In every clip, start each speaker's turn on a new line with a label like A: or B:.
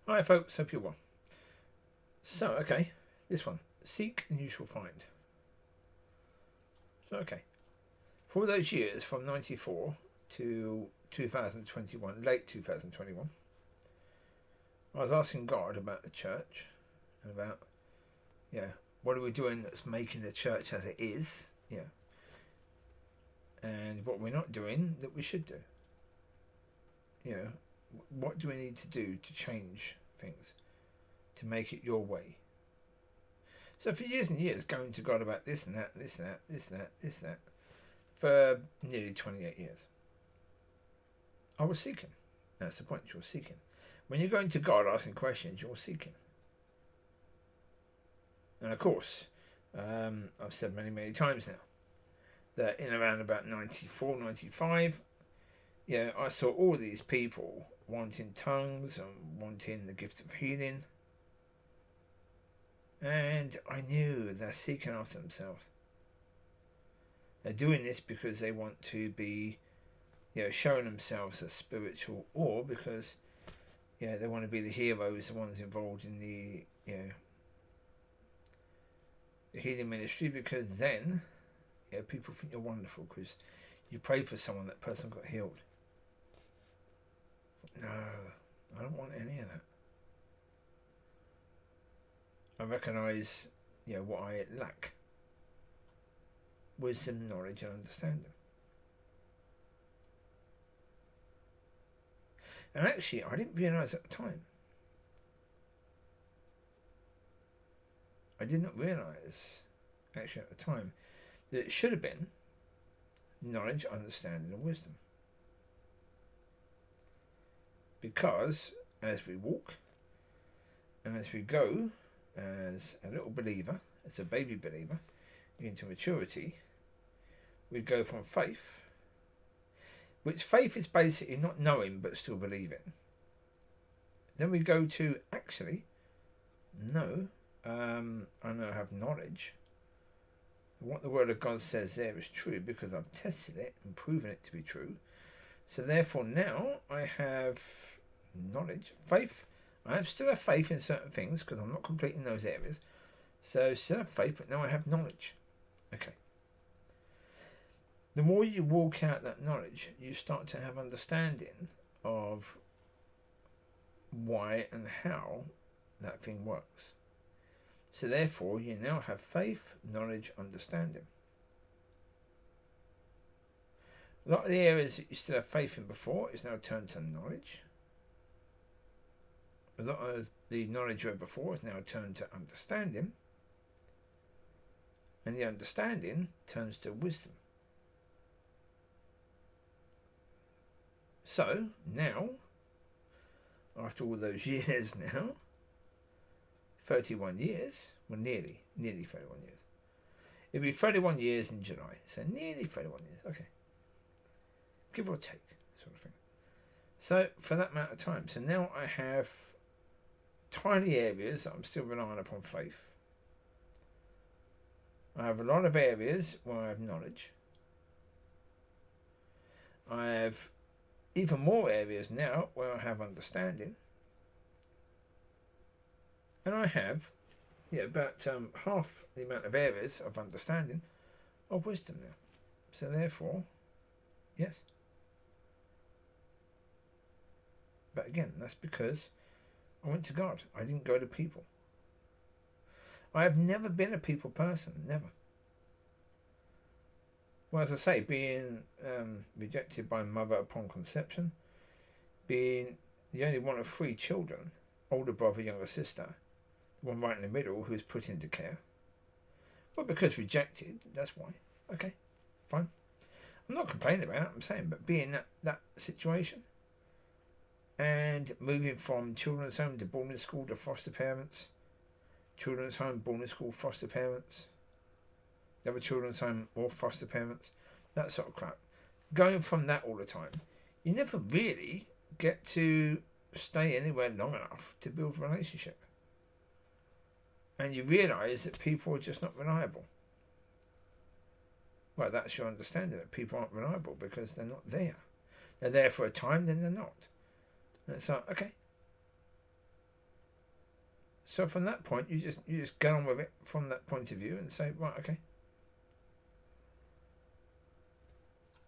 A: Hi folks, hope you're well. So, okay, this one. Seek and you shall find. So, okay. For all those years from 94 to 2021, late 2021, I was asking God about the church and about, what are we doing that's making the church as it is, and what we're not doing that we should do. What do we need to do to change things, to make it your way? So for years and years, going to God about this and that, this and that, this and that, this and that, for nearly 28 years, I was seeking. That's the point, you're seeking. When you're going to God asking questions, you're seeking. And of course, I've said many, many times now that in around about 94, 95, I saw all these people wanting tongues and wanting the gift of healing. And I knew they're seeking after themselves. They're doing this because they want to be, showing themselves as spiritual, or because, they want to be the heroes, the ones involved in the healing ministry, because then, people think you're wonderful because you prayed for someone, that person got healed. No, I don't want any of that. I recognise, what I lack. Wisdom, knowledge and understanding. And actually, I didn't realise at the time. I did not realise, actually at the time, that it should have been knowledge, understanding and wisdom. Because as we walk and as we go as a little believer, as a baby believer, into maturity, we go from faith, which faith is basically not knowing but still believing. Then we go to actually, no, I now have knowledge. What the Word of God says there is true because I've tested it and proven it to be true. So therefore now I have knowledge, faith. I still have faith in certain things because I'm not complete in those areas. So still have faith, but now I have knowledge. Okay. The more you walk out that knowledge, you start to have understanding of why and how that thing works. So therefore, you now have faith, knowledge, understanding. A lot of the areas that you still have faith in before is now turned to knowledge. A lot of the knowledge you had before is now turned to understanding. And the understanding turns to wisdom. So, now, after all those years now, 31 years, well nearly 31 years. It'll be 31 years in July, so nearly 31 years, okay. Give or take, sort of thing. So, for that amount of time, so now I have tiny areas that I'm still relying upon faith. I have a lot of areas where I have knowledge. I have even more areas now where I have understanding. And I have about half the amount of areas of understanding of wisdom now. So therefore, yes. But again, that's because I went to God. I didn't go to people. I have never been a people person, never. Well, as I say, being rejected by mother upon conception, being the only one of 3 children, older brother, younger sister, one right in the middle who's put into care. Well, because rejected, that's why. Okay, fine. I'm not complaining about it, I'm saying, but being that situation and moving from children's home to boarding school to foster parents, children's home, boarding school, foster parents, the other children's home or foster parents, that sort of crap. Going from that all the time, you never really get to stay anywhere long enough to build a relationship. And you realise that people are just not reliable. Well, that's your understanding, that people aren't reliable because they're not there. They're there for a time, then they're not. And it's like, okay. So from that point, you just get on with it from that point of view and say, right, okay.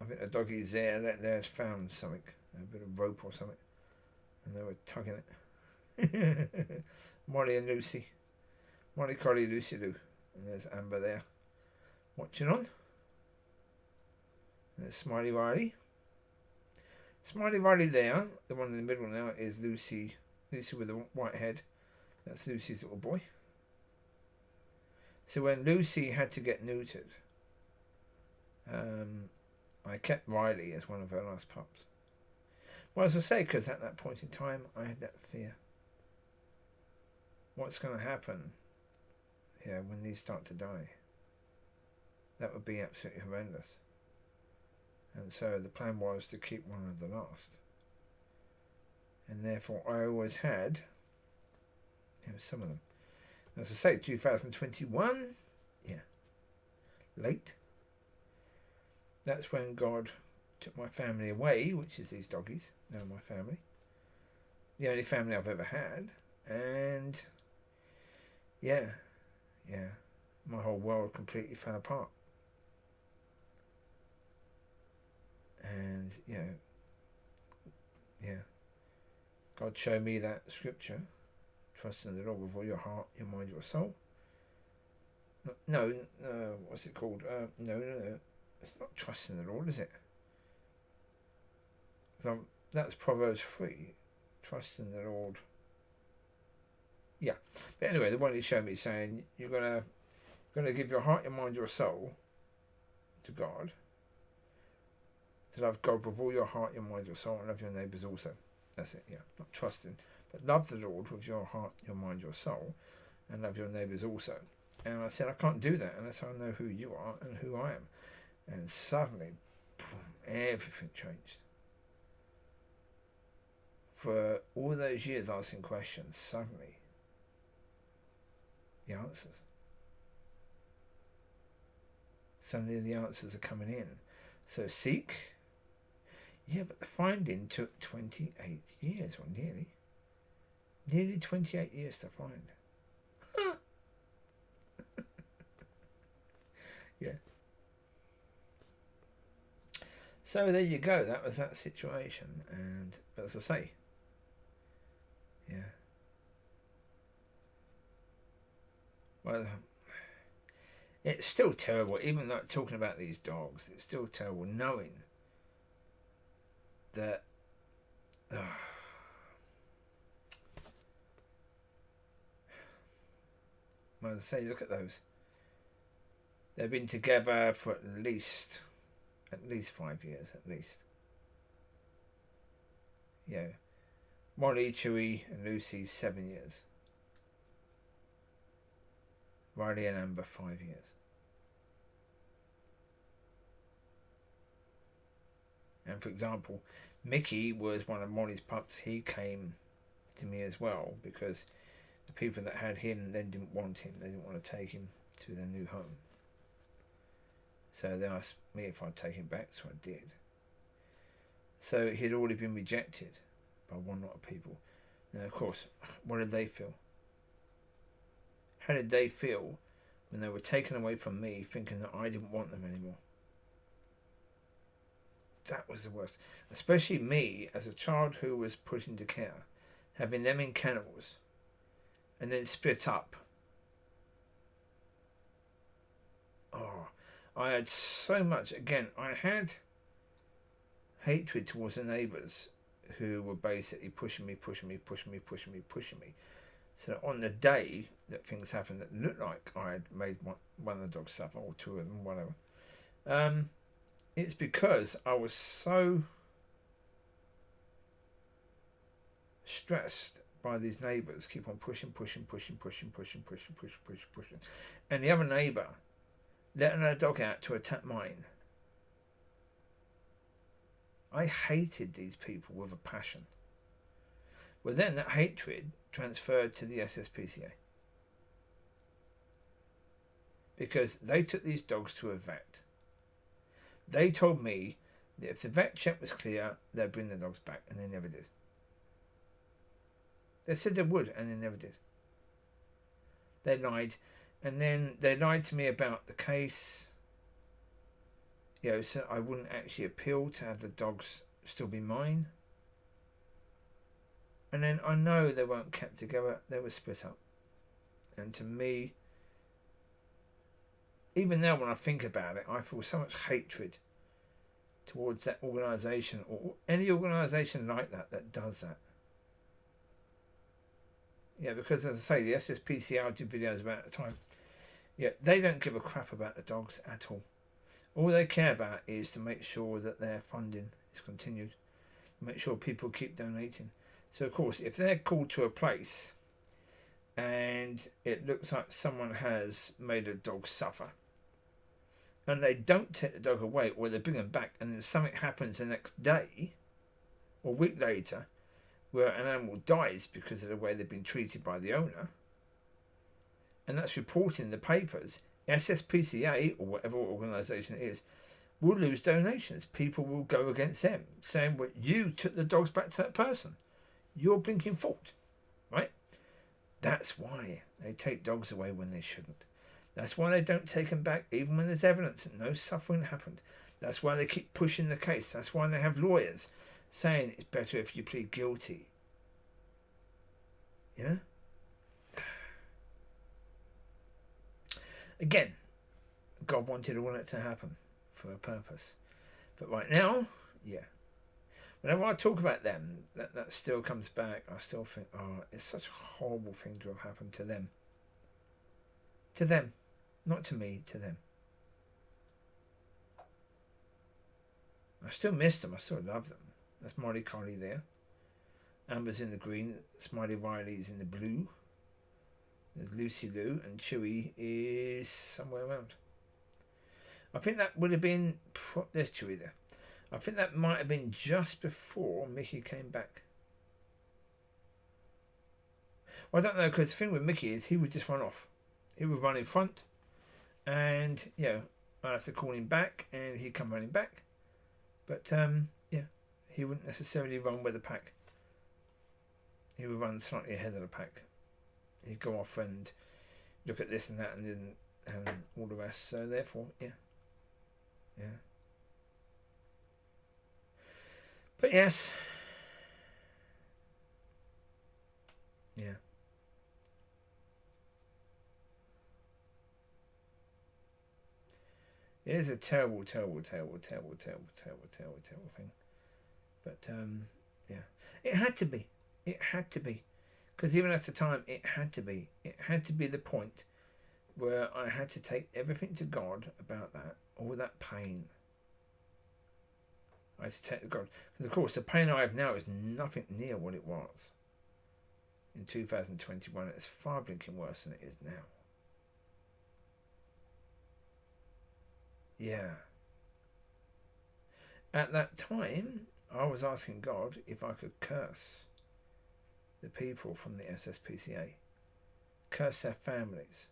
A: I think the doggies there, they had found something, a bit of rope or something, and they were tugging it. Molly and Lucy. Molly, Collie, Lucy Lou. And there's Amber there, watching on. And there's Smiley Riley. Smiley Riley there. The one in the middle now is Lucy. Lucy with the white head. That's Lucy's little boy. So when Lucy had to get neutered, I kept Riley as one of her last pups. Well, as I say, because at that point in time, I had that fear. What's going to happen? Yeah, when these start to die. That would be absolutely horrendous. And so the plan was to keep one of the last. And therefore, I always had, some of them. As I say, 2021, yeah, late. That's when God took my family away, which is these doggies. They're my family. The only family I've ever had. And yeah, my whole world completely fell apart. And God showed me that scripture. Trust in the Lord with all your heart, your mind, your soul. No, what's it called? No. It's not trust in the Lord, is it? That's Proverbs 3. Trust in the Lord. Yeah. But anyway, the one he showed me saying you're gonna give your heart, your mind, your soul to God. To love God with all your heart, your mind, your soul, and love your neighbours also. That's it, yeah. Not trusting, but love the Lord with your heart, your mind, your soul, and love your neighbours also. And I said, I can't do that unless I know who you are and who I am. And suddenly, boom, everything changed. For all those years asking questions, suddenly, the answers. Suddenly the answers are coming in. So seek. Yeah, but the finding took 28 years, or nearly 28 years to find. Yeah. So there you go. That was that situation, but as I say, yeah. Well, it's still terrible. Even like talking about these dogs, it's still terrible knowing that. Well, as I say, look at those. They've been together for at least 5 years, at least. Yeah. Molly, Chewy, and Lucy, 7 years. Riley and Amber, 5 years. And for example, Mickey was one of Molly's pups. He came to me as well because the people that had him then didn't want him. They didn't want to take him to their new home. So they asked me if I'd take him back, so I did. So he'd already been rejected by one lot of people. Now, of course, what did they feel? How did they feel when they were taken away from me, thinking that I didn't want them anymore? That was the worst. Especially me, as a child who was put into care, having them in kennels, and then split up. Oh, I had so much. Again, I had hatred towards the neighbours who were basically pushing me. So on the day that things happened that looked like I had made one of the dogs suffer, or two of them, whatever, it's because I was so stressed by these neighbours keep on pushing, and the other neighbour letting her dog out to attack mine. I hated these people with a passion. Well, then that hatred transferred to the SSPCA. Because they took these dogs to a vet. They told me that if the vet check was clear, they'd bring the dogs back, and they never did. They said they would, and they never did. They lied. And then they lied to me about the case. So I wouldn't actually appeal to have the dogs still be mine. And then I know they weren't kept together. They were split up. And to me, even now when I think about it, I feel so much hatred towards that organisation, or any organisation like that does that. Because as I say, the SSPCA did videos about it at the time. They don't give a crap about the dogs at all. All they care about is to make sure that their funding is continued, make sure people keep donating. So of course, if they're called to a place and it looks like someone has made a dog suffer, and they don't take the dog away, or they bring them back, and then something happens the next day or a week later where an animal dies because of the way they've been treated by the owner, and that's reported in the papers, SSPCA, or whatever organisation it is, will lose donations. People will go against them, saying, well, you took the dogs back to that person. You're blinking fault, right? That's why they take dogs away when they shouldn't. That's why they don't take them back even when there's evidence that no suffering happened. That's why they keep pushing the case. That's why they have lawyers saying it's better if you plead guilty. Again, God wanted all that to happen for a purpose. But right now, whenever I talk about them, that still comes back. I still think, it's such a horrible thing to have happened to them. To them. Not to me, to them. I still miss them. I still love them. That's Marley Carly there. Amber's in the green. Smiley Riley's in the blue. There's Lucy Lou, and Chewy is somewhere around. I think that would have been... There's Chewy there. I think that might have been just before Mickey came back. Well, I don't know, because the thing with Mickey is he would just run off. He would run in front, and I have to call him back, and he'd come running back. But he wouldn't necessarily run with the pack. He would run slightly ahead of the pack. He'd go off and look at this and that, and all the rest. So therefore, But yes, it is a terrible, terrible, terrible, terrible, terrible, terrible, terrible, terrible thing. But it had to be. It had to be, because even at the time, it had to be. It had to be the point where I had to take everything to God about that, all that pain. I had to take to God, because of course the pain I have now is nothing near what it was in 2021. It's far blinking worse than it is now. At that time, I was asking God if I could curse the people from the SSPCA, curse their families,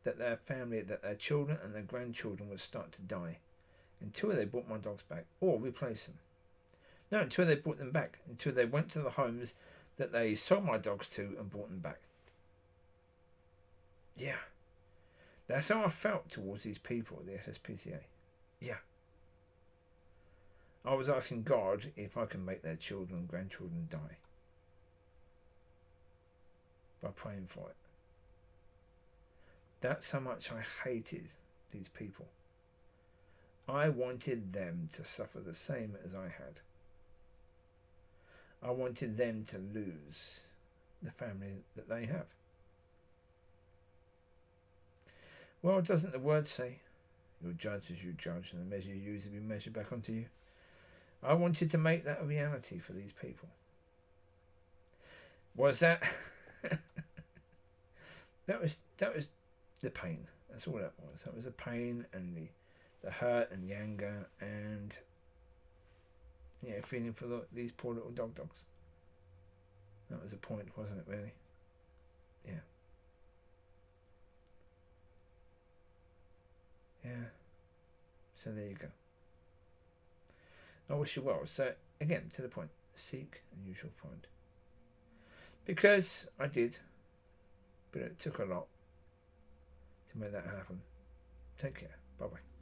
A: that their children and their grandchildren would start to die until they brought my dogs back or replace them. No, until they brought them back, until they went to the homes that they sold my dogs to and brought them back. That's how I felt towards these people, the SSPCA. I was asking God if I can make their children and grandchildren die by praying for it. That's how much I hated these people. I wanted them to suffer the same as I had. I wanted them to lose the family that they have. Well, doesn't the word say, you'll judge as you judge, and the measure you use will be measured back onto you? I wanted to make that a reality for these people. Was that? that was the pain. That's all that was. That was the pain and the hurt and the anger and feeling for these poor little dogs. That was the point, wasn't it? Really? So there you go. I wish you well. So again, to the point, seek and you shall find. Because I did. But it took a lot to make that happen. Take care. Bye bye.